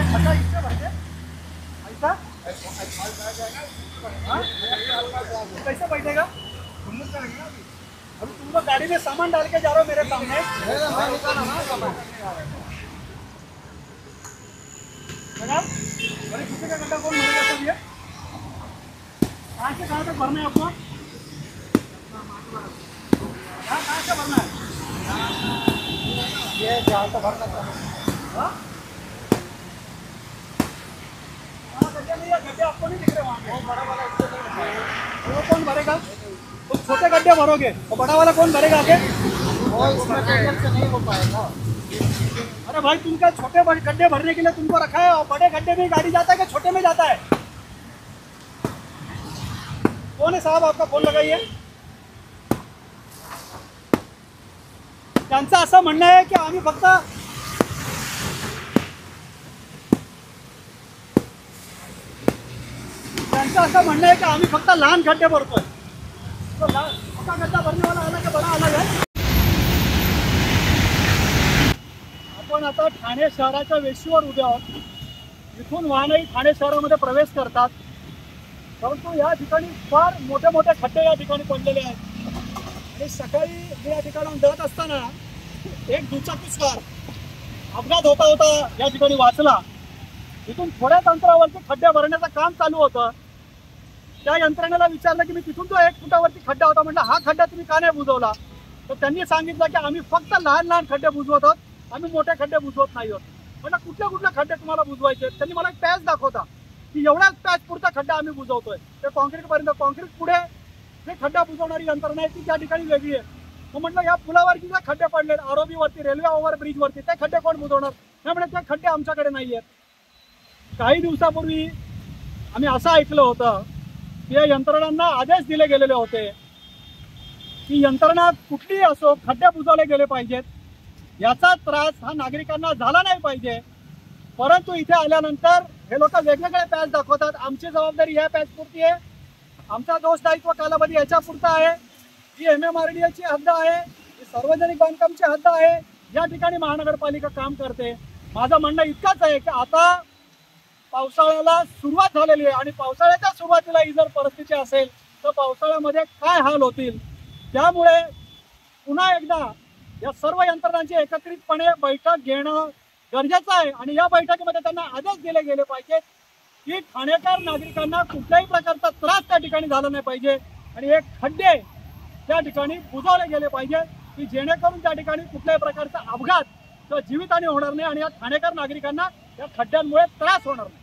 खड्डा इससे भरते ऐसा कैसे बैठेगा? अभी तुम लोग गाड़ी में सामान डाल के जा रहे हो मेरे सामने। अरे किसी का गड्ढा कौन भरेगा सब ये? कहाँ से कहाँ तक भरना है आपको? कहाँ से भरना है? ये जहाँ तक भरना है। गड्ढे आपको नहीं दिख रहे वहाँ पे? वो बड़ा वाला इससे नहीं भरेगा। वो कौन भरेगा? तो छोटे गड्ढे भरोगे तो बड़ा वाला कौन भरेगा आगे? वो इसमें से नहीं हो पाएगा। अरे भाई तुमका छोटे गड्ढे भरने के लिए तुमको रखा है और बड़े गड्ढे में गाड़ी जाता है कि छोटे में जाता है? कौन है साहब आपका फोन लगाइए। त्यांचं असं म्हणणं आहे की आम्ही फक्त लहान खड्डे भरतोय। तो मोठा गड्ढा भरने वाला अलग है, बड़ा अलग है। आपण आता ठाणे शहराच्या वेशीवर उभे आहोत। इथून वाहनही ठाणे शहरामध्ये प्रवेश करतात, परंतु या ठिकाणी फार मोठे मोठे खड्डे या ठिकाणी पडलेले आहेत। आणि सकाळी मी या ठिकाणाहून जात असताना एक दुचाकीस्वार अपघात होता या ठिकाणी वाचला। इथून थोड्याच अंतरावरती खड्डे भरण्याचं काम चालू होतं। त्या यंत्रणेला विचारलं की मी तिथून तो 1 फुटावरती खड्डा होता, म्हटलं हा खड्डा तुम्ही का नाही बुजवला? तर त्यांनी सांगितलं की आम्ही फक्त लहान लहान खड्डे बुजवत आहोत, आम्ही मोठे खड्डे बुजवत नाही आहोत। म्हटलं कुठले खड्डे तुम्हाला बुजवायचे? त्यांनी मला एक पॅच दाखवता की एवढ्याच पॅच पुरता खड्डा आम्ही बुजवतोय। ते कॉन्क्रीट पर्यंत, कॉन्क्रीट पुढे जे खड्डा बुजवणारी यंत्रणा आहे ती त्या ठिकाणी वेगळी आहे। मग म्हटलं या पुलावरती जे खड्डे पडले आरओबी वरती, रेल्वे ओव्हरब्रिज वरती, ते खड्डे कोण बुजवणार? नाही म्हणजे ते खड्डे आमच्याकडे नाही आहेत। काही दिवसापूर्वी आम्ही असं ऐकलं होतं की या यंत्रणांना आदेश दिले गेलेले होते की यंत्रणा कुठलीही असो खड्डे बुजवले गेले पाहिजेत, याचा त्रास हा नागरिकांना झाला नाही पाहिजे। परंतु इथे आल्यानंतर हे लोक वेगवेगळे पॅच दाखवतात। आमची जबाबदारी या पॅच पुरती आहे, आमचा दोषदायित्व कालावधी याच्या पुरता आहे, ही MMRDAची हद्द आहे, ही सार्वजनिक बांधकामची हद्द आहे, या ठिकाणी महानगरपालिका काम करते। माझं म्हणणं इतकंच आहे की आता पावसाळ्याला सुरुवात झालेली आहे आणि पावसाळ्याच्या सुरुवातीला ही जर परिस्थिती असेल तर पावसाळ्यामध्ये काय हाल होतील। त्यामुळे पुन्हा एकदा या सर्व यंत्रणांची एकत्रितपणे बैठक घेणं गरजेचं आहे आणि या बैठकीमध्ये त्यांना आदेश दिले गेले पाहिजेत की ठाणेकर नागरिकांना कुठल्याही प्रकारचा त्रास त्या ठिकाणी झाला नाही पाहिजे आणि एक खड्डे त्या ठिकाणी बुजवले गेले पाहिजे की जेणेकरून त्या ठिकाणी कुठल्याही प्रकारचा अपघात किंवा जीवितहानी होणार नाही आणि या ठाणेकर नागरिकांना या खड्ड्यांमुळे त्रास होणार नाही।